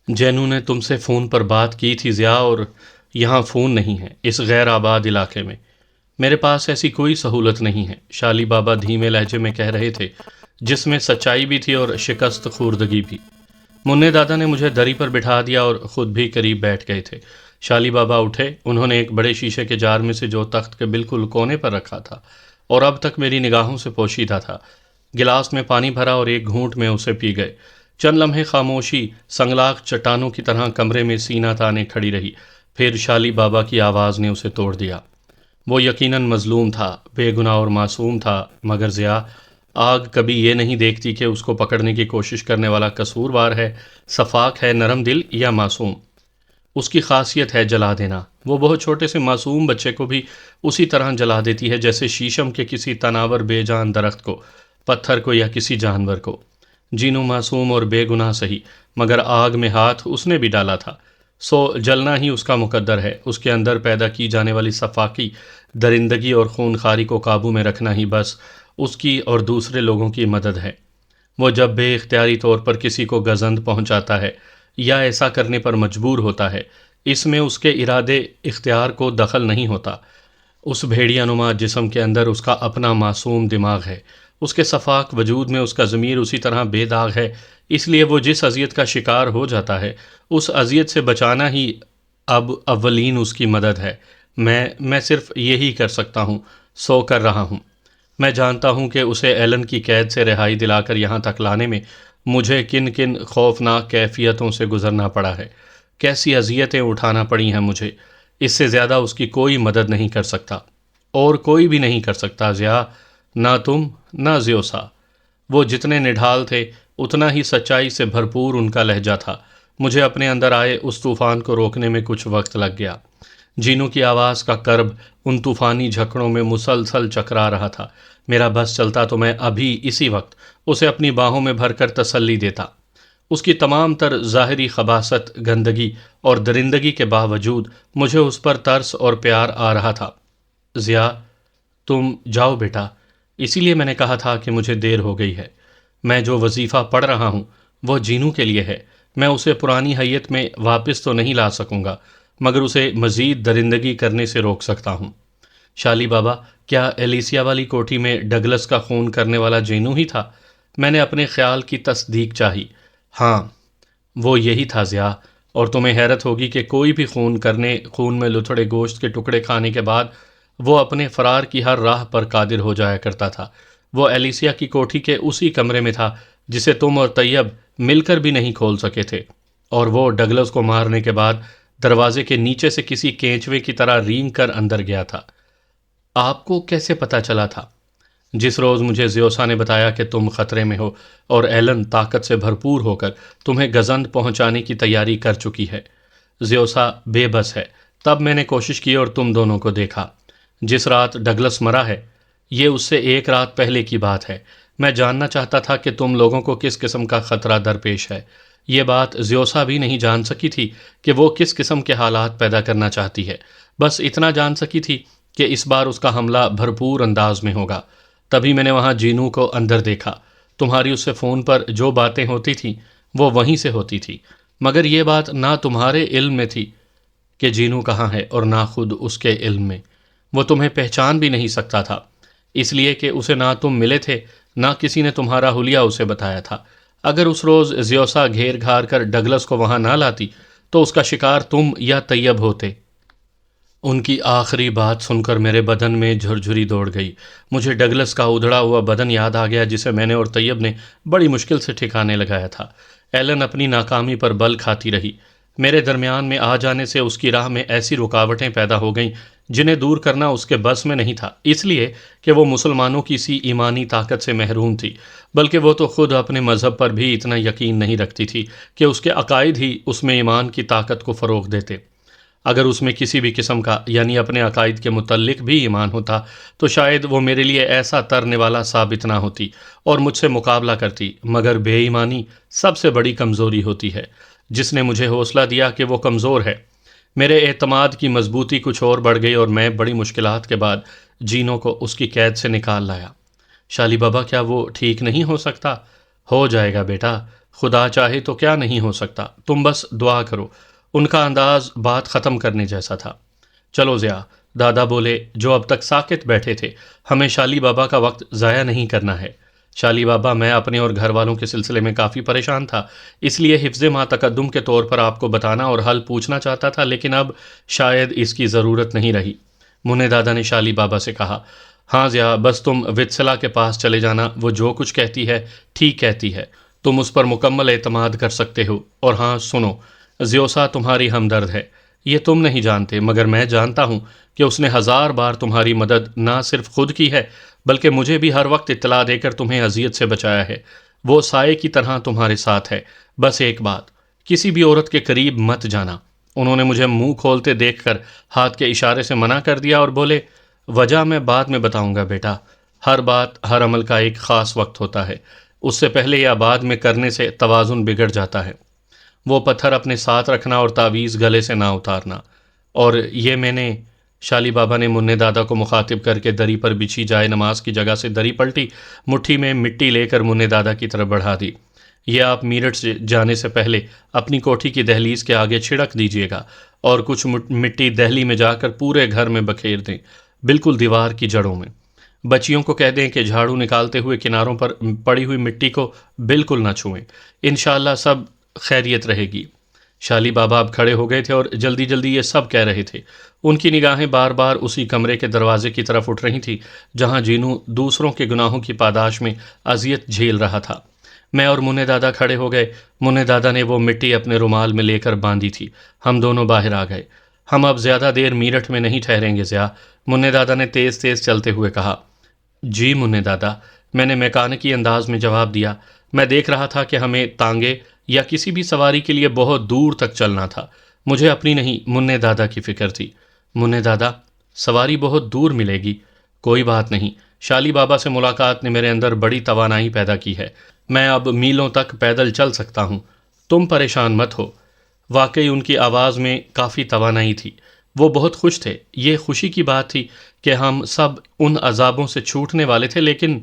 جینو نے تم سے فون پر بات کی تھی ضیاء، اور یہاں فون نہیں ہے اس غیر آباد علاقے میں۔ میرے پاس ایسی کوئی سہولت نہیں ہے، شالی بابا دھیمے لہجے میں کہہ رہے تھے، جس میں سچائی بھی تھی اور شکست خوردگی بھی۔ منّے دادا نے مجھے دری پر بٹھا دیا اور خود بھی قریب بیٹھ گئے تھے۔ شالی بابا اٹھے، انہوں نے ایک بڑے شیشے کے جار میں سے جو تخت کے بالکل کونے پر رکھا تھا اور اب تک میری نگاہوں سے پوشیدہ تھا، گلاس میں پانی بھرا اور ایک گھونٹ میں اسے پی گئے۔ چند لمحے خاموشی سنگلاخ چٹانوں کی طرح کمرے میں سینہ تانے کھڑی رہی، پھر شالی بابا کی آواز نے اسے توڑ دیا۔ وہ یقیناً مظلوم تھا، بے گناہ اور معصوم تھا، مگر ضیاء، آگ کبھی یہ نہیں دیکھتی کہ اس کو پکڑنے کی کوشش کرنے والا قصوروار ہے، سفاک ہے، نرم دل یا معصوم۔ اس کی خاصیت ہے جلا دینا۔ وہ بہت چھوٹے سے معصوم بچے کو بھی اسی طرح جلا دیتی ہے جیسے شیشم کے کسی تناور بے جان درخت کو، پتھر کو یا کسی جانور کو۔ جینو معصوم اور بے گناہ سہی، مگر آگ میں ہاتھ اس نے بھی ڈالا تھا، سو جلنا ہی اس کا مقدر ہے۔ اس کے اندر پیدا کی جانے والی صفاقی، درندگی اور خونخواری کو قابو میں رکھنا ہی بس اس کی اور دوسرے لوگوں کی مدد ہے۔ وہ جب بے اختیاری طور پر کسی کو گزند پہنچاتا ہے یا ایسا کرنے پر مجبور ہوتا ہے، اس میں اس کے ارادے اختیار کو دخل نہیں ہوتا۔ اس بھیڑیا نما جسم کے اندر اس کا اپنا معصوم دماغ ہے، اس کے صفاک وجود میں اس کا ضمیر اسی طرح بے داغ ہے، اس لیے وہ جس اذیت کا شکار ہو جاتا ہے، اس اذیت سے بچانا ہی اب اولین اس کی مدد ہے۔ میں صرف یہی کر سکتا ہوں، سو کر رہا ہوں۔ میں جانتا ہوں کہ اسے ایلن کی قید سے رہائی دلا کر یہاں تک لانے میں مجھے کن کن خوفناک کیفیتوں سے گزرنا پڑا ہے، کیسی اذیتیں اٹھانا پڑی ہیں مجھے۔ اس سے زیادہ اس کی کوئی مدد نہیں کر سکتا، اور کوئی بھی نہیں کر سکتا ضیاء، نہ تم نہ زیوسا۔ وہ جتنے نڈھال تھے اتنا ہی سچائی سے بھرپور ان کا لہجہ تھا۔ مجھے اپنے اندر آئے اس طوفان کو روکنے میں کچھ وقت لگ گیا۔ جینو کی آواز کا کرب ان طوفانی جھکڑوں میں مسلسل چکرا رہا تھا۔ میرا بس چلتا تو میں ابھی اسی وقت اسے اپنی باہوں میں بھر کر تسلی دیتا۔ اس کی تمام تر ظاہری خباثت، گندگی اور درندگی کے باوجود مجھے اس پر ترس اور پیار آ رہا تھا۔ ضیاء، تم جاؤ بیٹا، اسی لیے میں نے کہا تھا کہ مجھے دیر ہو گئی ہے۔ میں جو وظیفہ پڑھ رہا ہوں وہ جینو کے لیے ہے۔ میں اسے پرانی حیت میں واپس تو نہیں لا سکوں گا، مگر اسے مزید درندگی کرنے سے روک سکتا ہوں۔ شالی بابا، کیا ایلیسیا والی کوٹھی میں ڈگلس کا خون کرنے والا جینو ہی تھا؟ میں نے اپنے خیال کی تصدیق چاہی۔ ہاں، وہ یہی تھا ضیاء، اور تمہیں حیرت ہوگی کہ کوئی بھی خون میں لتھڑے گوشت کے ٹکڑے کھانے کے بعد وہ اپنے فرار کی ہر راہ پر قادر ہو جایا کرتا تھا۔ وہ ایلیسیا کی کوٹھی کے اسی کمرے میں تھا جسے تم اور طیب مل کر بھی نہیں کھول سکے تھے، اور وہ ڈگلس کو مارنے کے بعد دروازے کے نیچے سے کسی کینچوے کی طرح رینگ کر اندر گیا تھا۔ آپ کو کیسے پتا چلا تھا؟ جس روز مجھے زیوسا نے بتایا کہ تم خطرے میں ہو اور ایلن طاقت سے بھرپور ہو کر تمہیں گزند پہنچانے کی تیاری کر چکی ہے۔ زیوسا بے بس ہے، تب میں نے کوشش کی اور تم دونوں کو دیکھا۔ جس رات ڈگلس مرا ہے، یہ اس سے ایک رات پہلے کی بات ہے۔ میں جاننا چاہتا تھا کہ تم لوگوں کو کس قسم کا خطرہ درپیش ہے۔ یہ بات زیوسا بھی نہیں جان سکی تھی کہ وہ کس قسم کے حالات پیدا کرنا چاہتی ہے، بس اتنا جان سکی تھی کہ اس بار اس کا حملہ بھرپور انداز میں ہوگا۔ تبھی میں نے وہاں جینو کو اندر دیکھا۔ تمہاری اس سے فون پر جو باتیں ہوتی تھیں وہ وہیں سے ہوتی تھی، مگر یہ بات نہ تمہارے علم میں تھی کہ جینو کہاں ہے اور نہ خود اس کے علم میں۔ وہ تمہیں پہچان بھی نہیں سکتا تھا، اس لیے کہ اسے نہ تم ملے تھے، نہ کسی نے تمہارا حلیہ اسے بتایا تھا۔ اگر اس روز زیوسا گھیر گھار کر ڈگلس کو وہاں نہ لاتی تو اس کا شکار تم یا طیب ہوتے۔ ان کی آخری بات سن کر میرے بدن میں جھرجھری دوڑ گئی۔ مجھے ڈگلس کا ادھڑا ہوا بدن یاد آ گیا جسے میں نے اور طیب نے بڑی مشکل سے ٹھکانے لگایا تھا۔ ایلن اپنی ناکامی پر بل کھاتی رہی۔ میرے درمیان میں آ جانے سے اس کی راہ میں ایسی رکاوٹیں پیدا ہو گئیں جنہیں دور کرنا اس کے بس میں نہیں تھا، اس لیے کہ وہ مسلمانوں کی سی ایمانی طاقت سے محروم تھی، بلکہ وہ تو خود اپنے مذہب پر بھی اتنا یقین نہیں رکھتی تھی کہ اس کے عقائد ہی اس میں ایمان کی طاقت کو فروغ دیتے۔ اگر اس میں کسی بھی قسم کا یعنی اپنے عقائد کے متعلق بھی ایمان ہوتا تو شاید وہ میرے لیے ایسا ترنے والا ثابت نہ ہوتی اور مجھ سے مقابلہ کرتی، مگر بے ایمانی سب سے بڑی کمزوری ہوتی ہے، جس نے مجھے حوصلہ دیا کہ وہ کمزور ہے۔ میرے اعتماد کی مضبوطی کچھ اور بڑھ گئی اور میں بڑی مشکلات کے بعد جینو کو اس کی قید سے نکال لایا۔ شالی بابا، کیا وہ ٹھیک نہیں ہو سکتا؟ ہو جائے گا بیٹا، خدا چاہے تو کیا نہیں ہو سکتا، تم بس دعا کرو۔ ان کا انداز بات ختم کرنے جیسا تھا۔ چلو ضیاء، دادا بولے جو اب تک ساکت بیٹھے تھے، ہمیں شالی بابا کا وقت ضائع نہیں کرنا ہے۔ شالی بابا، میں اپنے اور گھر والوں کے سلسلے میں کافی پریشان تھا، اس لیے حفظ ما تقدم کے طور پر آپ کو بتانا اور حل پوچھنا چاہتا تھا، لیکن اب شاید اس کی ضرورت نہیں رہی۔ منع دادا نے شالی بابا سے کہا، ہاں ضیاء، بس تم وتسلا کے پاس چلے جانا، وہ جو کچھ کہتی ہے ٹھیک کہتی ہے، تم اس پر مکمل اعتماد کر سکتے ہو۔ اور ہاں سنو، زیوسا تمہاری ہمدرد ہے، یہ تم نہیں جانتے مگر میں جانتا ہوں کہ اس نے 1000 بار تمہاری مدد نہ صرف خود کی ہے بلکہ مجھے بھی ہر وقت اطلاع دے کر تمہیں اذیت سے بچایا ہے۔ وہ سائے کی طرح تمہارے ساتھ ہے۔ بس ایک بات، کسی بھی عورت کے قریب مت جانا۔ انہوں نے مجھے منہ کھولتے دیکھ کر ہاتھ کے اشارے سے منع کر دیا اور بولے، وجہ میں بعد میں بتاؤں گا بیٹا، ہر بات ہر عمل کا ایک خاص وقت ہوتا ہے، اس سے پہلے یا بعد میں کرنے سے توازن بگڑ جاتا ہے۔ وہ پتھر اپنے ساتھ رکھنا اور تعویذ گلے سے نہ اتارنا۔ اور یہ میں نے، شالی بابا نے منع دادا کو مخاطب کر کے دری پر بچھی جائے نماز کی جگہ سے دری پلٹی، مٹھی میں مٹی لے کر منع دادا کی طرف بڑھا دی۔ یہ آپ میرٹھ سے جانے سے پہلے اپنی کوٹھی کی دہلیز کے آگے چھڑک دیجیے گا اور کچھ مٹی دہلی میں جا کر پورے گھر میں بکھیر دیں، بالکل دیوار کی جڑوں میں۔ بچیوں کو کہہ دیں کہ جھاڑو نکالتے ہوئے کناروں پر پڑی ہوئی مٹی کو بالکل نہ چھوئیں، انشاءاللہ سب خیریت رہے گی۔ شالی بابا اب کھڑے ہو گئے تھے اور جلدی جلدی یہ سب کہہ رہے تھے۔ ان کی نگاہیں بار بار اسی کمرے کے دروازے کی طرف اٹھ رہی تھی جہاں جینو دوسروں کے گناہوں کی پاداش میں اذیت جھیل رہا تھا۔ میں اور منع دادا کھڑے ہو گئے۔ منع دادا نے وہ مٹی اپنے رومال میں لے کر باندھی تھی۔ ہم دونوں باہر آ گئے۔ ہم اب زیادہ دیر میرٹھ میں نہیں ٹھہریں گے ضیاء، منع دادا نے تیز تیز چلتے ہوئے کہا۔ جی منع دادا، میں نے میکانکی انداز میں جواب دیا۔ میں دیکھ رہا تھا کہ ہمیں تانگے یا کسی بھی سواری کے لیے بہت دور تک چلنا تھا۔ مجھے اپنی نہیں، منع دادا کی فکر تھی۔ منع دادا، سواری بہت دور ملے گی۔ کوئی بات نہیں، شالی بابا سے ملاقات نے میرے اندر بڑی توانائی پیدا کی ہے، میں اب میلوں تک پیدل چل سکتا ہوں، تم پریشان مت ہو۔ واقعی ان کی آواز میں کافی توانائی تھی، وہ بہت خوش تھے۔ یہ خوشی کی بات تھی کہ ہم سب ان عذابوں سے چھوٹنے والے تھے، لیکن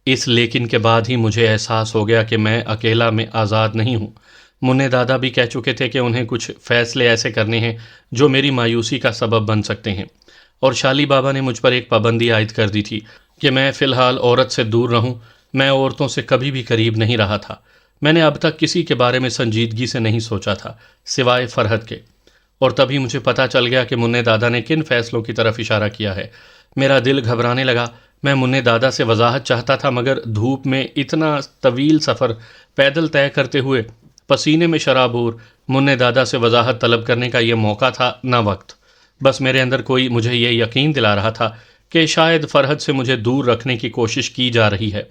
اس لیکن کے بعد ہی مجھے احساس ہو گیا کہ میں اکیلا میں آزاد نہیں ہوں۔ منع دادا بھی کہہ چکے تھے کہ انہیں کچھ فیصلے ایسے کرنے ہیں جو میری مایوسی کا سبب بن سکتے ہیں، اور شالی بابا نے مجھ پر ایک پابندی عائد کر دی تھی کہ میں فی الحال عورت سے دور رہوں۔ میں عورتوں سے کبھی بھی قریب نہیں رہا تھا۔ میں نے اب تک کسی کے بارے میں سنجیدگی سے نہیں سوچا تھا سوائے فرحت کے، اور تبھی مجھے پتہ چل گیا کہ منع دادا نے کن فیصلوں کی طرف اشارہ کیا ہے۔ میرا دل گھبرانے لگا۔ میں منع دادا سے وضاحت چاہتا تھا مگر دھوپ میں اتنا طویل سفر پیدل طے کرتے ہوئے پسینے میں شرابور منع دادا سے وضاحت طلب کرنے کا یہ موقع تھا نہ وقت۔ بس میرے اندر کوئی مجھے یہ یقین دلا رہا تھا کہ شاید فرحت سے مجھے دور رکھنے کی کوشش کی جا رہی ہے۔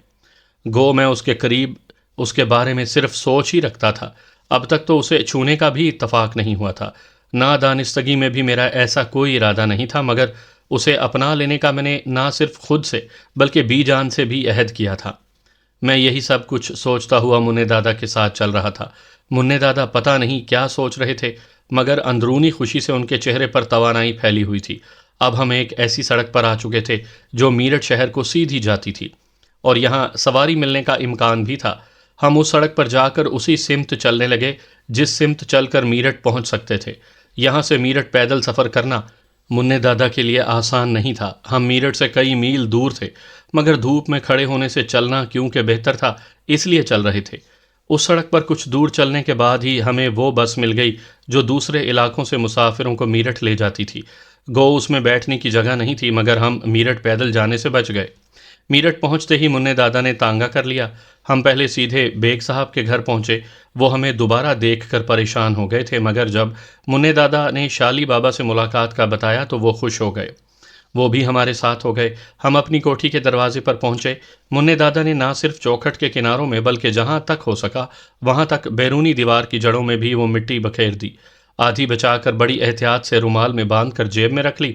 گو میں اس کے قریب اس کے بارے میں صرف سوچ ہی رکھتا تھا، اب تک تو اسے چھونے کا بھی اتفاق نہیں ہوا تھا۔ نادانستگی میں بھی میرا ایسا کوئی ارادہ نہیں تھا، مگر اسے اپنا لینے کا میں نے نہ صرف خود سے بلکہ بی جان سے بھی عہد کیا تھا۔ میں یہی سب کچھ سوچتا ہوا منع دادا کے ساتھ چل رہا تھا۔ منع دادا پتہ نہیں کیا سوچ رہے تھے مگر اندرونی خوشی سے ان کے چہرے پر توانائی پھیلی ہوئی تھی۔ اب ہم ایک ایسی سڑک پر آ چکے تھے جو میرٹھ شہر کو سیدھی جاتی تھی، اور یہاں سواری ملنے کا امکان بھی تھا۔ ہم اس سڑک پر جا کر اسی سمت چلنے لگے جس سمت چل کر میرٹھ پہنچ سکتے تھے۔ یہاں سے میرٹھ پیدل سفر کرنا منع دادا کے لیے آسان نہیں تھا۔ ہم میرٹھ سے کئی میل دور تھے مگر دھوپ میں کھڑے ہونے سے چلنا کیونکہ بہتر تھا اس لیے چل رہے تھے۔ اس سڑک پر کچھ دور چلنے کے بعد ہی ہمیں وہ بس مل گئی جو دوسرے علاقوں سے مسافروں کو میرٹھ لے جاتی تھی۔ گو اس میں بیٹھنے کی جگہ نہیں تھی مگر ہم میرٹھ پیدل جانے سے بچ گئے۔ میرٹھ پہنچتے ہی منع دادا نے تانگا کر لیا۔ ہم پہلے سیدھے بیگ صاحب کے گھر پہنچے۔ وہ ہمیں دوبارہ دیکھ کر پریشان ہو گئے تھے مگر جب منع دادا نے شالی بابا سے ملاقات کا بتایا تو وہ خوش ہو گئے، وہ بھی ہمارے ساتھ ہو گئے۔ ہم اپنی کوٹھی کے دروازے پر پہنچے۔ منع دادا نے نہ صرف چوکھٹ کے کناروں میں بلکہ جہاں تک ہو سکا وہاں تک بیرونی دیوار کی جڑوں میں بھی وہ مٹی بکھیر دی، آدھی بچا کر بڑی احتیاط سے رومال میں باندھ کر جیب میں رکھ لی۔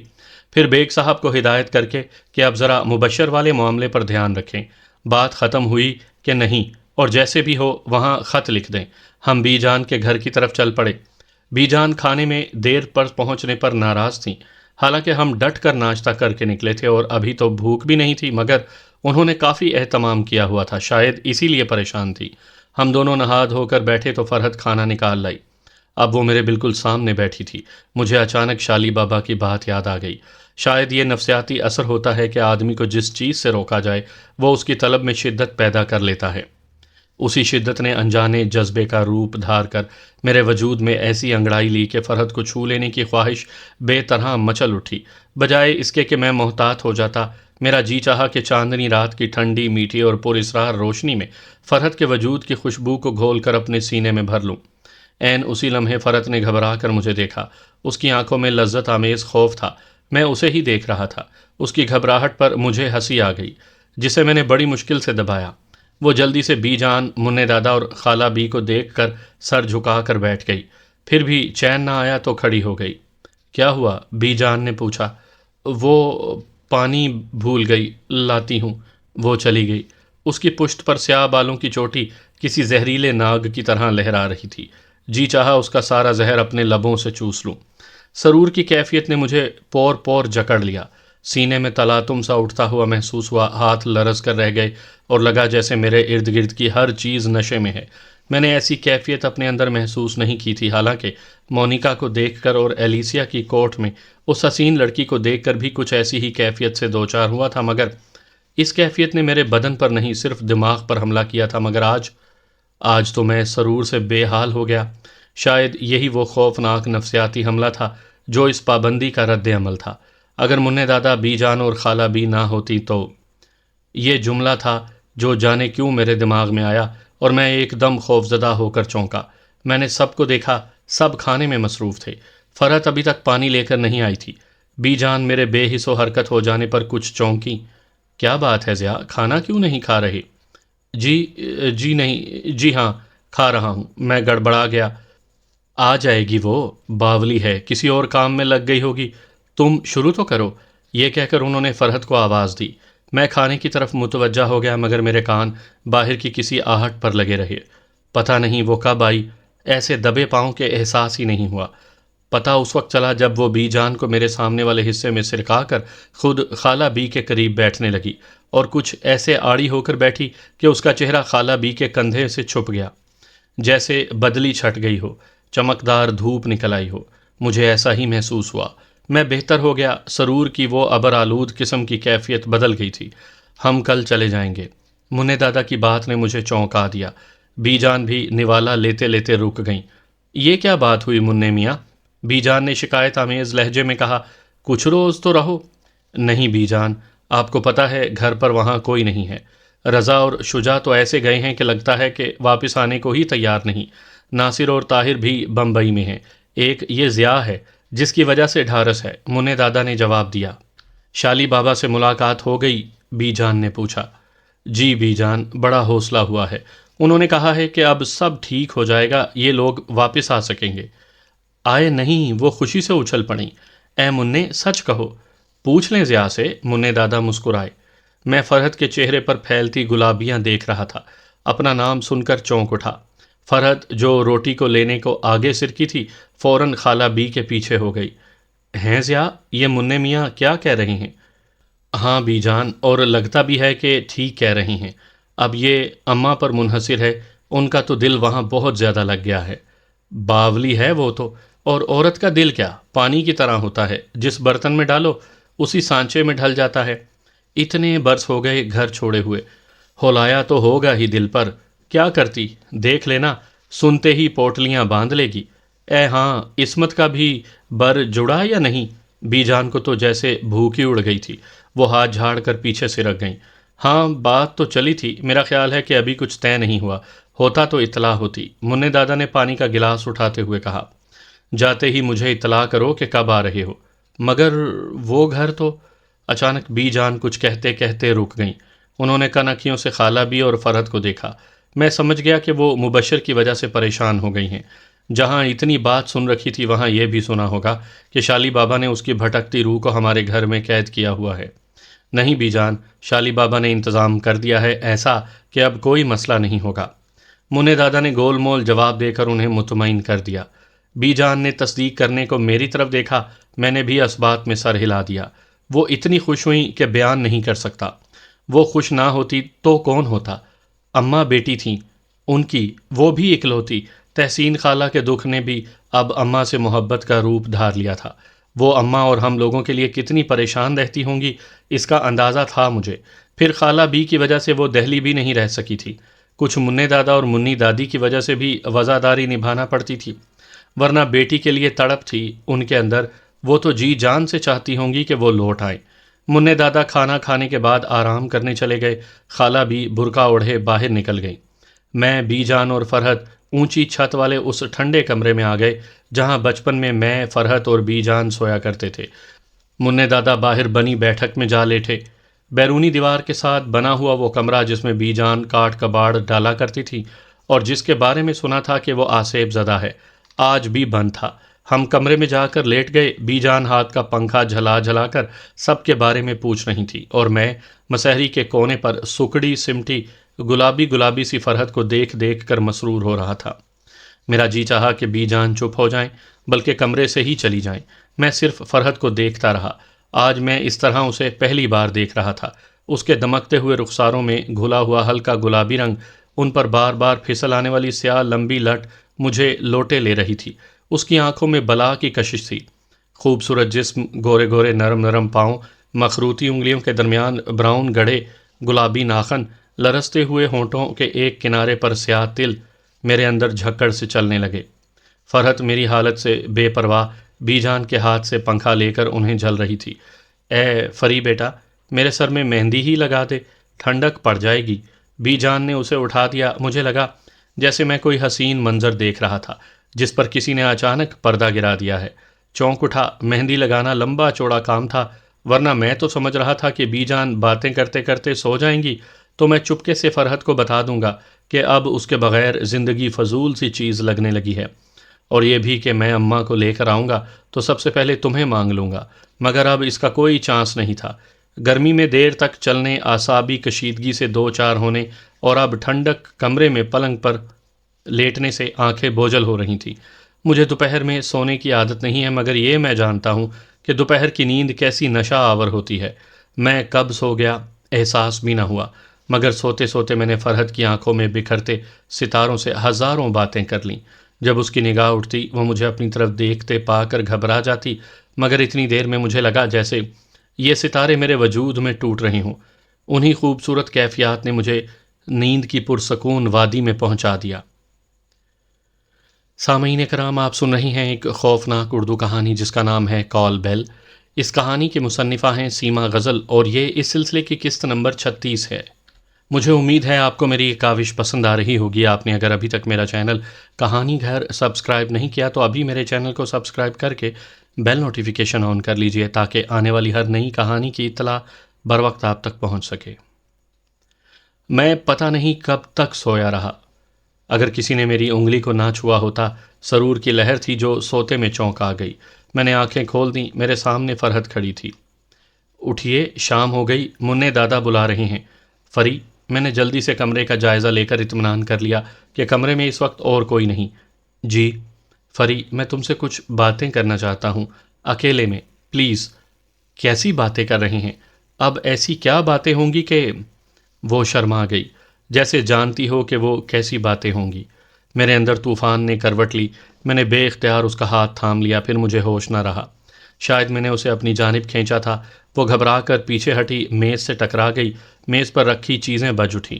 پھر بیگ صاحب کو ہدایت کر کے کہ اب ذرا مبشر والے معاملے پر دھیان رکھیں، بات ختم ہوئی کہ نہیں، اور جیسے بھی ہو وہاں خط لکھ دیں۔ ہم بی جان کے گھر کی طرف چل پڑے۔ بی جان کھانے میں دیر پر پہنچنے پر ناراض تھیں، حالانکہ ہم ڈٹ کر ناشتہ کر کے نکلے تھے اور ابھی تو بھوک بھی نہیں تھی، مگر انہوں نے کافی اہتمام کیا ہوا تھا، شاید اسی لیے پریشان تھی۔ ہم دونوں نہا دھو کر بیٹھے تو فرحت کھانا نکال لائی۔ اب وہ میرے بالکل سامنے بیٹھی تھی۔ مجھے اچانک شالی بابا کی بات یاد آ گئی۔ شاید یہ نفسیاتی اثر ہوتا ہے کہ آدمی کو جس چیز سے روکا جائے وہ اس کی طلب میں شدت پیدا کر لیتا ہے۔ اسی شدت نے انجانے جذبے کا روپ دھار کر میرے وجود میں ایسی انگڑائی لی کہ فرحت کو چھو لینے کی خواہش بے طرح مچل اٹھی۔ بجائے اس کے کہ میں محتاط ہو جاتا، میرا جی چاہا کہ چاندنی رات کی ٹھنڈی میٹھی اور پر اسرار روشنی میں فرحت کے وجود کی خوشبو کو گھول کر اپنے سینے میں بھر لوں۔ عین اسی لمحے فرحت نے گھبرا کر مجھے دیکھا۔ اس کی آنکھوں میں لذت آمیز خوف تھا۔ میں اسے ہی دیکھ رہا تھا۔ اس کی گھبراہٹ پر مجھے ہنسی آ گئی، جسے میں نے بڑی مشکل سے دبایا۔ وہ جلدی سے بی جان، منع دادا اور خالہ بی کو دیکھ کر سر جھکا کر بیٹھ گئی۔ پھر بھی چین نہ آیا تو کھڑی ہو گئی۔ کیا ہوا؟ بی جان نے پوچھا۔ وہ پانی بھول گئی، لاتی ہوں۔ وہ چلی گئی۔ اس کی پشت پر سیاہ بالوں کی چوٹی کسی زہریلے ناگ کی طرح لہرا رہی تھی۔ جی چاہا اس کا سارا زہر اپنے لبوں سے چوس لوں۔ سرور کی کیفیت نے مجھے پور پور جکڑ لیا۔ سینے میں تلاتم سا اٹھتا ہوا محسوس ہوا، ہاتھ لرز کر رہ گئے اور لگا جیسے میرے ارد گرد کی ہر چیز نشے میں ہے۔ میں نے ایسی کیفیت اپنے اندر محسوس نہیں کی تھی، حالانکہ مونیکا کو دیکھ کر اور ایلیسیا کی کوٹھ میں اس حسین لڑکی کو دیکھ کر بھی کچھ ایسی ہی کیفیت سے دوچار ہوا تھا، مگر اس کیفیت نے میرے بدن پر نہیں صرف دماغ پر حملہ کیا تھا۔ مگر آج تو میں سرور سے بے حال ہو گیا۔ شاید یہی وہ خوفناک نفسیاتی حملہ تھا جو اس پابندی کا رد عمل تھا۔ اگر منع دادا، بی جان اور خالہ بی نہ ہوتی تو… یہ جملہ تھا جو جانے کیوں میرے دماغ میں آیا اور میں ایک دم خوفزدہ ہو کر چونکا۔ میں نے سب کو دیکھا، سب کھانے میں مصروف تھے۔ فرحت ابھی تک پانی لے کر نہیں آئی تھی۔ بی جان میرے بے حس و حرکت ہو جانے پر کچھ چونکی۔ کیا بات ہے ضیاء، کھانا کیوں نہیں کھا رہے؟ جی نہیں، جی ہاں کھا رہا ہوں، میں گڑبڑا گیا۔ آ جائے گی، وہ باولی ہے، کسی اور کام میں لگ گئی ہوگی، تم شروع تو کرو۔ یہ کہہ کر انہوں نے فرحت کو آواز دی۔ میں کھانے کی طرف متوجہ ہو گیا، مگر میرے کان باہر کی کسی آہٹ پر لگے رہے۔ پتہ نہیں وہ کب آئی، ایسے دبے پاؤں کے احساس ہی نہیں ہوا۔ پتہ اس وقت چلا جب وہ بی جان کو میرے سامنے والے حصے میں سرکا کر خود خالہ بی کے قریب بیٹھنے لگی، اور کچھ ایسے آڑی ہو کر بیٹھی کہ اس کا چہرہ خالہ بی کے کندھے سے چھپ گیا، جیسے بدلی چھٹ گئی ہو، چمکدار دھوپ نکل آئی ہو۔ مجھے ایسا ہی محسوس ہوا۔ میں بہتر ہو گیا۔ سرور کی وہ ابر آلود قسم کی کیفیت بدل گئی تھی۔ ہم کل چلے جائیں گے۔ منع دادا کی بات نے مجھے چونکا دیا۔ بی جان بھی نوالا لیتے لیتے رک گئیں۔ یہ کیا بات ہوئی منع میاں؟ بی جان نے شکایت آمیز لہجے میں کہا۔ کچھ روز تو رہو۔ نہیں بی جان، آپ کو پتہ ہے گھر پر وہاں کوئی نہیں ہے۔ رضا اور شجاع تو ایسے گئے ہیں کہ لگتا ہے کہ واپس آنے کو ہی تیار نہیں۔ ناصر اور طاہر بھی بمبئی میں ہیں۔ ایک یہ ضیاء ہے جس کی وجہ سے ڈھارس ہے، منع دادا نے جواب دیا۔ شالی بابا سے ملاقات ہو گئی؟ بی جان نے پوچھا۔ جی بی جان، بڑا حوصلہ ہوا ہے۔ انہوں نے کہا ہے کہ اب سب ٹھیک ہو جائے گا، یہ لوگ واپس آ سکیں گے۔ آئے نہیں؟ وہ خوشی سے اچھل پڑیں۔ اے منع، سچ کہو۔ پوچھ لیں ضیاء سے، منع دادا مسکرائے۔ میں فرحت کے چہرے پر پھیلتی گلابیاں دیکھ رہا تھا۔ اپنا نام سن کر چونک اٹھا۔ فرحت جو روٹی کو لینے کو آگے سرکی تھی، فوراً خالہ بی کے پیچھے ہو گئی۔ ہیں ضیاء، یہ منع میاں کیا کہہ رہے ہیں؟ ہاں بی جان، اور لگتا بھی ہے کہ ٹھیک کہہ رہی ہیں۔ اب یہ اماں پر منحصر ہے، ان کا تو دل وہاں بہت زیادہ لگ گیا ہے۔ باولی ہے وہ تو، اور عورت کا دل کیا، پانی کی طرح ہوتا ہے، جس برتن میں ڈالو اسی سانچے میں ڈھل جاتا ہے۔ اتنے برس ہو گئے گھر چھوڑے ہوئے، ہولایا تو ہوگا ہی دل پر۔ کیا کرتی، دیکھ لینا، سنتے ہی پوٹلیاں باندھ لے گی۔ اے ہاں، عصمت کا بھی بر جڑا یا نہیں؟ بی جان کو تو جیسے بھوک ہی اڑ گئی تھی، وہ ہاتھ جھاڑ کر پیچھے سرک گئیں۔ ہاں بات تو چلی تھی، میرا خیال ہے کہ ابھی کچھ طے نہیں ہوا، ہوتا تو اطلاع ہوتی۔ منع دادا نے پانی کا گلاس اٹھاتے ہوئے کہا۔ جاتے ہی مجھے اطلاع کرو کہ کب آ رہے ہو۔ مگر وہ گھر تو… اچانک بی جان کچھ کہتے کہتے رک گئیں۔ انہوں نے کنکھیوں سے خالہ بی اور فرحت کو دیکھا۔ میں سمجھ گیا کہ وہ مبشر کی وجہ سے پریشان ہو گئی ہیں۔ جہاں اتنی بات سن رکھی تھی وہاں یہ بھی سنا ہوگا کہ شالی بابا نے اس کی بھٹکتی روح کو ہمارے گھر میں قید کیا ہوا ہے۔ نہیں بی جان، شالی بابا نے انتظام کر دیا ہے ایسا کہ اب کوئی مسئلہ نہیں ہوگا۔ منع دادا نے گول مول جواب دے کر انہیں مطمئن کر دیا۔ بی جان نے تصدیق کرنے کو میری طرف دیکھا۔ میں نے بھی اس بات میں سر ہلا دیا۔ وہ اتنی خوش ہوئیں کہ بیان نہیں کر سکتا۔ وہ خوش نہ ہوتی تو کون ہوتا؟ اماں بیٹی تھیں، ان کی وہ بھی اکلوتی تحسین خالہ کے دکھ نے بھی اب اماں سے محبت کا روپ دھار لیا تھا۔ وہ اماں اور ہم لوگوں کے لیے کتنی پریشان رہتی ہوں گی اس کا اندازہ تھا مجھے۔ پھر خالہ بی کی وجہ سے وہ دہلی بھی نہیں رہ سکی تھی، کچھ منّے دادا اور منی دادی کی وجہ سے بھی وزاداری نبھانا پڑتی تھی، ورنہ بیٹی کے لیے تڑپ تھی ان کے اندر۔ وہ تو جی جان سے چاہتی ہوں گی کہ وہ لوٹ آئیں۔ منّے دادا کھانا کھانے کے بعد آرام کرنے چلے گئے، خالہ بھی برقع اوڑھے باہر نکل گئیں۔ میں، بی جان اور فرحت اونچی چھت والے اس ٹھنڈے کمرے میں آ گئے جہاں بچپن میں فرحت اور بی جان سویا کرتے تھے۔ منّے دادا باہر بنی بیٹھک میں جا لیٹے۔ بیرونی دیوار کے ساتھ بنا ہوا وہ کمرہ جس میں بی جان کاٹ کباڑ ڈالا کرتی تھی اور جس کے بارے میں سنا تھا کہ وہ آسیب زدہ ہے، آج بھی بند تھا۔ ہم کمرے میں جا کر لیٹ گئے۔ بی جان ہاتھ کا پنکھا جھلا جھلا کر سب کے بارے میں پوچھ رہی تھی اور میں مسحری کے کونے پر سکڑی سمٹی گلابی گلابی سی فرحت کو دیکھ دیکھ کر مسرور ہو رہا تھا۔ میرا جی چاہا کہ بی جان چپ ہو جائیں، بلکہ کمرے سے ہی چلی جائیں۔ میں صرف فرحت کو دیکھتا رہا۔ آج میں اس طرح اسے پہلی بار دیکھ رہا تھا۔ اس کے دمکتے ہوئے رخساروں میں گھلا ہوا ہلکا گلابی رنگ، ان پر بار بار پھسل آنے والی سیاہ لمبی لٹ مجھے لوٹے لے رہی تھی۔ اس کی آنکھوں میں بلا کی کشش تھی۔ خوبصورت جسم، گورے گورے نرم نرم پاؤں، مخروطی انگلیوں کے درمیان براؤن گڑھے گلابی ناخن، لرزتے ہوئے ہونٹوں کے ایک کنارے پر سیاہ تل میرے اندر جھکڑ سے چلنے لگے۔ فرحت میری حالت سے بے پرواہ بی جان کے ہاتھ سے پنکھا لے کر انہیں جھل رہی تھی۔ اے فری بیٹا، میرے سر میں مہندی ہی لگا دے، ٹھنڈک پڑ جائے گی۔ بی جان نے اسے اٹھا دیا۔ مجھے لگا جیسے میں کوئی حسین منظر دیکھ رہا تھا جس پر کسی نے اچانک پردہ گرا دیا ہے۔ چونک اٹھا۔ مہندی لگانا لمبا چوڑا کام تھا، ورنہ میں تو سمجھ رہا تھا کہ بی جان باتیں کرتے کرتے سو جائیں گی تو میں چپکے سے فرحت کو بتا دوں گا کہ اب اس کے بغیر زندگی فضول سی چیز لگنے لگی ہے، اور یہ بھی کہ میں اماں کو لے کر آؤں گا تو سب سے پہلے تمہیں مانگ لوں گا۔ مگر اب اس کا کوئی چانس نہیں تھا۔ گرمی میں دیر تک چلنے، اعصابی کشیدگی سے دو چار ہونے اور اب ٹھنڈک کمرے میں پلنگ پر لیٹنے سے آنکھیں بوجھل ہو رہی تھیں۔ مجھے دوپہر میں سونے کی عادت نہیں ہے، مگر یہ میں جانتا ہوں کہ دوپہر کی نیند کیسی نشہ آور ہوتی ہے۔ میں کب سو گیا احساس بھی نہ ہوا، مگر سوتے سوتے میں نے فرحت کی آنکھوں میں بکھرتے ستاروں سے ہزاروں باتیں کر لیں۔ جب اس کی نگاہ اٹھتی وہ مجھے اپنی طرف دیکھتے پا کر گھبرا جاتی، مگر اتنی دیر میں مجھے لگا جیسے یہ ستارے میرے وجود میں ٹوٹ رہے ہوں۔ انہی خوبصورت کیفیات نے مجھے نیند کی پرسکون وادی میں پہنچا دیا۔ سامعین کرام، آپ سن رہی ہیں ایک خوفناک اردو کہانی جس کا نام ہے کال بیل۔ اس کہانی کے مصنفہ ہیں سیما غزل، اور یہ اس سلسلے کی قسط نمبر 36 ہے۔ مجھے امید ہے آپ کو میری یہ کاوش پسند آ رہی ہوگی۔ آپ نے اگر ابھی تک میرا چینل کہانی گھر سبسکرائب نہیں کیا تو ابھی میرے چینل کو سبسکرائب کر کے بیل نوٹیفیکیشن آن کر لیجئے تاکہ آنے والی ہر نئی کہانی کی اطلاع بر وقت آپ تک پہنچ سکے۔ میں پتہ نہیں کب تک سویا رہا۔ اگر کسی نے میری انگلی کو نہ چھوا ہوتا، سرور کی لہر تھی جو سوتے میں چونک آ گئی۔ میں نے آنکھیں کھول دیں، میرے سامنے فرحت کھڑی تھی۔ اٹھیے، شام ہو گئی، منّے دادا بلا رہے ہیں۔ فری، میں نے جلدی سے کمرے کا جائزہ لے کر اطمینان کر لیا کہ کمرے میں اس وقت اور کوئی نہیں۔ جی فری، میں تم سے کچھ باتیں کرنا چاہتا ہوں، اکیلے میں، پلیز۔ کیسی باتیں کر رہے ہیں؟ اب ایسی کیا باتیں ہوں گی کہ… وہ شرما گئی، جیسے جانتی ہو کہ وہ کیسی باتیں ہوں گی۔ میرے اندر طوفان نے کروٹ لی۔ میں نے بے اختیار اس کا ہاتھ تھام لیا، پھر مجھے ہوش نہ رہا۔ شاید میں نے اسے اپنی جانب کھینچا تھا۔ وہ گھبرا کر پیچھے ہٹی، میز سے ٹکرا گئی، میز پر رکھی چیزیں بج اٹھیں۔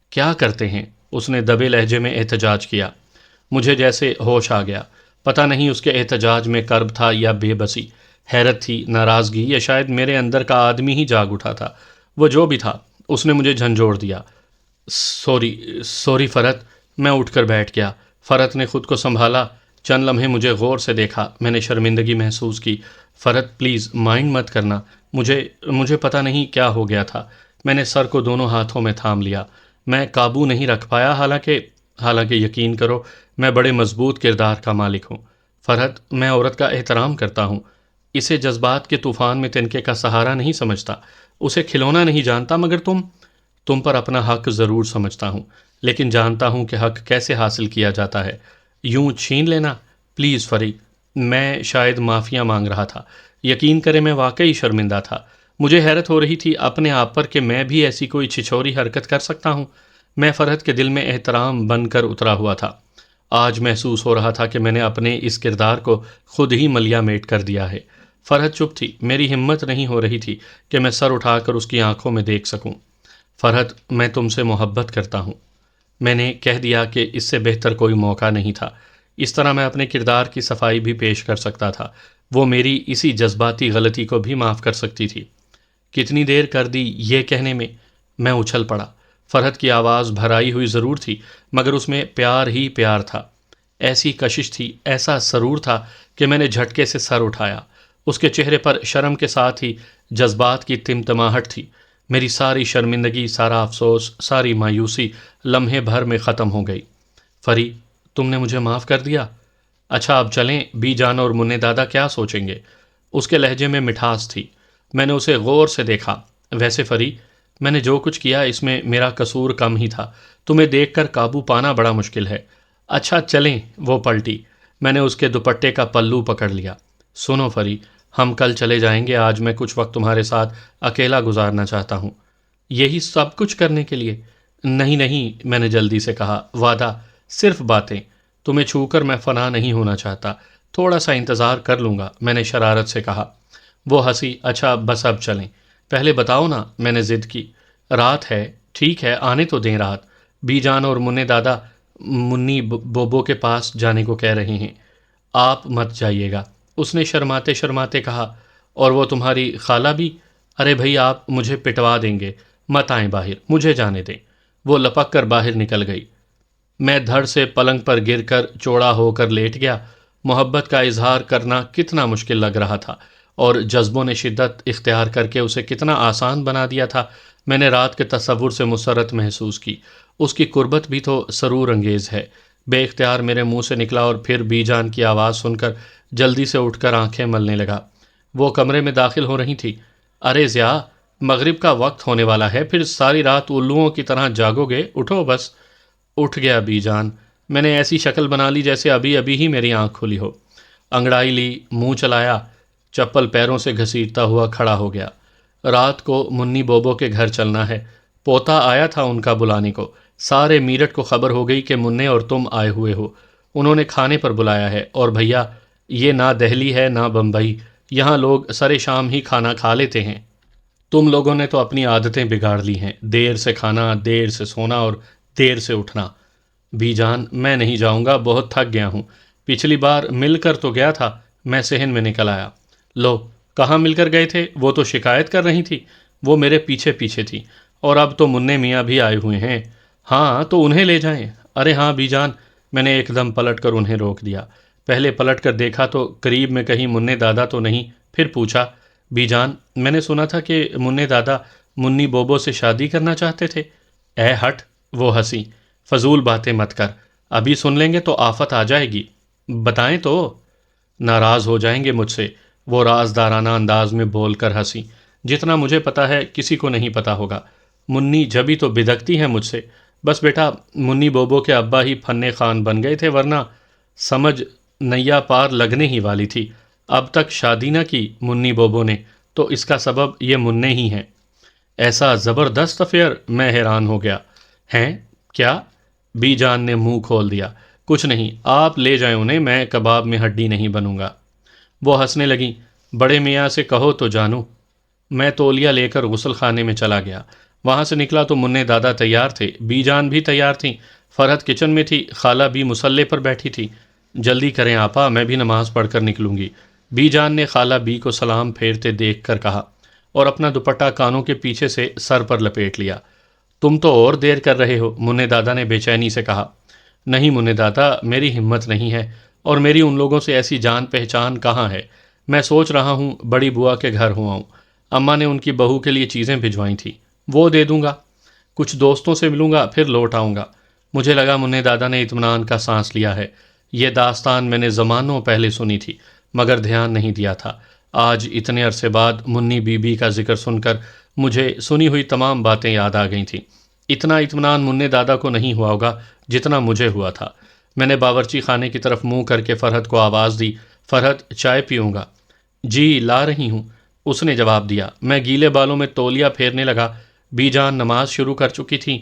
کیا کرتے ہیں؟ اس نے دبے لہجے میں احتجاج کیا۔ مجھے جیسے ہوش آ گیا۔ پتہ نہیں اس کے احتجاج میں کرب تھا یا بے بسی، حیرت تھی، ناراضگی، یا شاید میرے اندر کا آدمی ہی جاگ اٹھا تھا۔ وہ جو بھی تھا، اس نے مجھے جھنجھوڑ دیا۔ سوری فرحت۔ میں اٹھ کر بیٹھ گیا۔ فرحت نے خود کو سنبھالا، چند لمحے مجھے غور سے دیکھا۔ میں نے شرمندگی محسوس کی۔ فرحت پلیز مائنڈ مت کرنا، مجھے پتہ نہیں کیا ہو گیا تھا۔ میں نے سر کو دونوں ہاتھوں میں تھام لیا۔ میں قابو نہیں رکھ پایا، حالانکہ یقین کرو میں بڑے مضبوط کردار کا مالک ہوں۔ فرحت، میں عورت کا احترام کرتا ہوں، اسے جذبات کے طوفان میں تنکے کا سہارا نہیں سمجھتا، اسے کھلونا نہیں جانتا، مگر تم پر اپنا حق ضرور سمجھتا ہوں، لیکن جانتا ہوں کہ حق کیسے حاصل کیا جاتا ہے۔ یوں چھین لینا؟ Please free. میں شاید معافیاں مانگ رہا تھا، یقین کرے میں واقعی شرمندہ تھا۔ مجھے حیرت ہو رہی تھی اپنے آپ پر کہ میں بھی ایسی کوئی چھچوری حرکت کر سکتا ہوں۔ میں فرحت کے دل میں احترام بن کر اترا ہوا تھا۔ آج محسوس ہو رہا تھا کہ میں نے اپنے اس کردار کو خود ہی ملیا میٹ کر دیا ہے۔ فرحت چپ تھی، میری ہمت نہیں ہو رہی تھی کہ میں سر اٹھا کر اس کی آنکھوں میں دیکھ سکوں۔ فرحت، میں تم سے محبت کرتا ہوں۔ میں نے کہہ دیا کہ اس سے بہتر کوئی موقع نہیں تھا۔ اس طرح میں اپنے کردار کی صفائی بھی پیش کر سکتا تھا۔ وہ میری اسی جذباتی غلطی کو بھی معاف کر سکتی تھی۔ کتنی دیر کر دی یہ کہنے میں اچھل پڑا۔ فرحت کی آواز بھرائی ہوئی ضرور تھی، مگر اس میں پیار ہی پیار تھا۔ ایسی کشش تھی، ایسا سرور تھا کہ میں نے جھٹکے سے سر اٹھایا۔ اس کے چہرے پر شرم کے ساتھ ہی جذبات کی تمتماہٹ تھی۔ میری ساری شرمندگی، سارا افسوس، ساری مایوسی لمحے بھر میں ختم ہو گئی۔ فری، تم نے مجھے معاف کر دیا؟ اچھا اب چلیں، بی جان اور منع دادا کیا سوچیں گے؟ اس کے لہجے میں مٹھاس تھی۔ میں نے اسے غور سے دیکھا۔ ویسے فری، میں نے جو کچھ کیا اس میں میرا قصور کم ہی تھا۔ تمہیں دیکھ کر قابو پانا بڑا مشکل ہے۔ اچھا چلیں، وہ پلٹی۔ میں نے اس کے دوپٹے کا پلو پکڑ لیا۔ سنو فری، ہم کل چلے جائیں گے۔ آج میں کچھ وقت تمہارے ساتھ اکیلا گزارنا چاہتا ہوں۔ یہی سب کچھ کرنے کے لیے؟ نہیں نہیں، میں نے جلدی سے کہا، وعدہ، صرف باتیں۔ تمہیں چھو کر میں فنا نہیں ہونا چاہتا۔ تھوڑا سا انتظار کر لوں گا، میں نے شرارت سے کہا۔ وہ ہنسی۔ اچھا بس اب چلیں۔ پہلے بتاؤ نا، میں نے ضد کی۔ رات ہے، ٹھیک ہے، آنے تو دیں رات۔ بی جان اور منع دادا منی بوبو کے پاس جانے کو کہہ رہے ہیں۔ آپ مت جائیے گا، اس نے شرماتے شرماتے کہا۔ اور وہ تمہاری خالہ بھی؟ ارے بھائی، آپ مجھے پٹوا دیں گے، مت آئیں باہر، مجھے جانے دیں۔ وہ لپک کر باہر نکل گئی۔ میں دھڑ سے پلنگ پر گر کر چوڑا ہو کر لیٹ گیا۔ محبت کا اظہار کرنا کتنا مشکل لگ رہا تھا، اور جذبوں نے شدت اختیار کر کے اسے کتنا آسان بنا دیا تھا۔ میں نے رات کے تصور سے مسرت محسوس کی۔ اس کی قربت بھی تو سرور انگیز ہے۔ بے اختیار میرے منہ سے نکلا، اور پھر بی جان کی آواز سن کر جلدی سے اٹھ کر آنکھیں ملنے لگا۔ وہ کمرے میں داخل ہو رہی تھی۔ ارے ضیاء، مغرب کا وقت ہونے والا ہے، پھر ساری رات الوؤں کی طرح جاگو گے؟ اٹھو بس۔ اٹھ گیا بی جان۔ میں نے ایسی شکل بنا لی جیسے ابھی ابھی ہی میری آنکھ کھلی ہو۔ انگڑائی لی، منہ چلایا، چپل پیروں سے گھسیٹتا ہوا کھڑا ہو گیا۔ رات کو منی بوبو کے گھر چلنا ہے۔ پوتا آیا تھا ان کا بلانے کو۔ سارے میرٹھ کو خبر ہو گئی کہ منع اور تم آئے ہوئے ہو۔ انہوں نے کھانے پر بلایا ہے، اور بھیا، یہ نہ دہلی ہے نہ بمبئی، یہاں لوگ سرے شام ہی کھانا کھا لیتے ہیں۔ تم لوگوں نے تو اپنی عادتیں بگاڑ لی ہیں، دیر سے کھانا، دیر سے سونا اور دیر سے اٹھنا۔ بی جان، میں نہیں جاؤں گا، بہت تھک گیا ہوں۔ پچھلی بار مل کر تو گیا تھا، میں صحن میں نکل آیا۔ لو، کہاں مل کر گئے تھے؟ وہ تو شکایت کر رہی تھی۔ وہ میرے پیچھے پیچھے تھی، اور اب تو منع میاں بھی آئے ہوئے ہیں۔ ہاں تو انہیں لے جائیں۔ ارے ہاں بی جان، میں نے ایک دم پلٹ کر انہیں روک دیا۔ پہلے پلٹ کر دیکھا تو قریب میں کہیں منع دادا تو نہیں، پھر پوچھا، بی جان، میں نے سنا تھا کہ منع دادا منی بوبو سے شادی کرنا چاہتے تھے۔ اے ہٹ، وہ ہنسی۔ فضول باتیں مت کر، ابھی سن لیں گے تو آفت آ جائے گی۔ بتائیں تو۔ ناراض ہو جائیں گے مجھ سے، وہ رازدارانہ انداز میں بول کر ہنسی۔ جتنا مجھے پتا ہے کسی کو نہیں پتا ہوگا۔ منی جبھی تو بدکتی ہے مجھ سے۔ بس بیٹا، منی بوبو کے ابا ہی فن خان بن گئے تھے، ورنہ سمجھ نیا پار لگنے ہی والی تھی۔ اب تک شادی نہ کی منی بوبو نے، تو اس کا سبب یہ منع ہی ہیں۔ ایسا زبردست افیئر؟ میں حیران ہو گیا۔ ہیں؟ کیا؟ بی جان نے منہ کھول دیا۔ کچھ نہیں، آپ لے جائیں انہیں، میں کباب میں ہڈی نہیں بنوں گا۔ وہ ہنسنے لگیں۔ بڑے میاں سے کہو تو جانو۔ میں تولیہ لے کر غسل خانے میں چلا گیا۔ وہاں سے نکلا تو منع دادا تیار تھے، بی جان بھی تیار تھیں، فرحت کچن میں تھی، خالہ بھی مسلح پر بیٹھی تھی۔ جلدی کریں آپا، میں بھی نماز پڑھ کر نکلوں گی، بی جان نے خالہ بی کو سلام پھیرتے دیکھ کر کہا، اور اپنا دوپٹہ کانوں کے پیچھے سے سر پر لپیٹ لیا۔ تم تو اور دیر کر رہے ہو، منع دادا نے بے چینی سے کہا۔ نہیں منع دادا، میری ہمت نہیں ہے، اور میری ان لوگوں سے ایسی جان پہچان کہاں ہے۔ میں سوچ رہا ہوں بڑی بوا کے گھر ہو آؤں۔ اماں نے ان کی بہو کے لیے چیزیں بھجوائی تھیں، وہ دے دوں گا، کچھ دوستوں سے ملوں گا، پھر لوٹ آؤں گا۔ مجھے لگا منع دادا نے اطمینان کا سانس لیا ہے۔ یہ داستان میں نے زمانوں پہلے سنی تھی، مگر دھیان نہیں دیا تھا۔ آج اتنے عرصے بعد منی بی بی کا ذکر سن کر مجھے سنی ہوئی تمام باتیں یاد آ گئی تھیں۔ اتنا اطمینان منع دادا کو نہیں ہوا ہوگا جتنا مجھے ہوا تھا۔ میں نے باورچی خانے کی طرف منہ کر کے فرحت کو آواز دی، فرحت، چائے پیوں گا؟ جی لا رہی ہوں، اس نے جواب دیا۔ میں گیلے بالوں میں تولیہ پھیرنے لگا۔ بی جان نماز شروع کر چکی تھی۔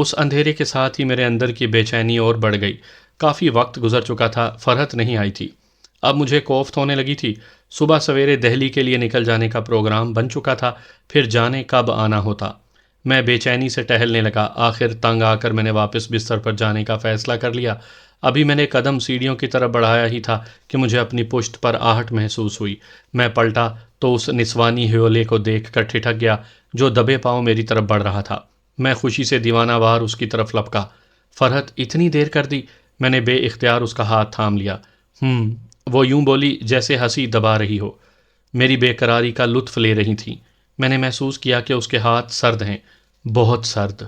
اس اندھیرے کے ساتھ ہی میرے اندر کی بے چینی اور بڑھ گئی۔ کافی وقت گزر چکا تھا، فرحت نہیں آئی تھی۔ اب مجھے کوفت ہونے لگی تھی۔ صبح سویرے دہلی کے لیے نکل جانے کا پروگرام بن چکا تھا، پھر جانے کب آنا ہوتا۔ میں بے چینی سے ٹہلنے لگا۔ آخر تنگ آ کر میں نے واپس بستر پر جانے کا فیصلہ کر لیا۔ ابھی میں نے قدم سیڑھیوں کی طرف بڑھایا ہی تھا کہ مجھے اپنی پشت پر آہٹ محسوس ہوئی۔ میں پلٹا تو اس نسوانی ہیولے کو دیکھ کر ٹھٹک گیا جو دبے پاؤں میری طرف بڑھ رہا تھا۔ میں خوشی سے دیوانہ وار اس کی طرف لپکا۔ فرحت اتنی دیر کر دی؟ میں نے بے اختیار اس کا ہاتھ تھام لیا۔ وہ یوں بولی جیسے ہنسی دبا رہی ہو، میری بے قراری کا لطف لے رہی تھیں۔ میں نے محسوس کیا کہ اس کے ہاتھ سرد ہیں، بہت سرد۔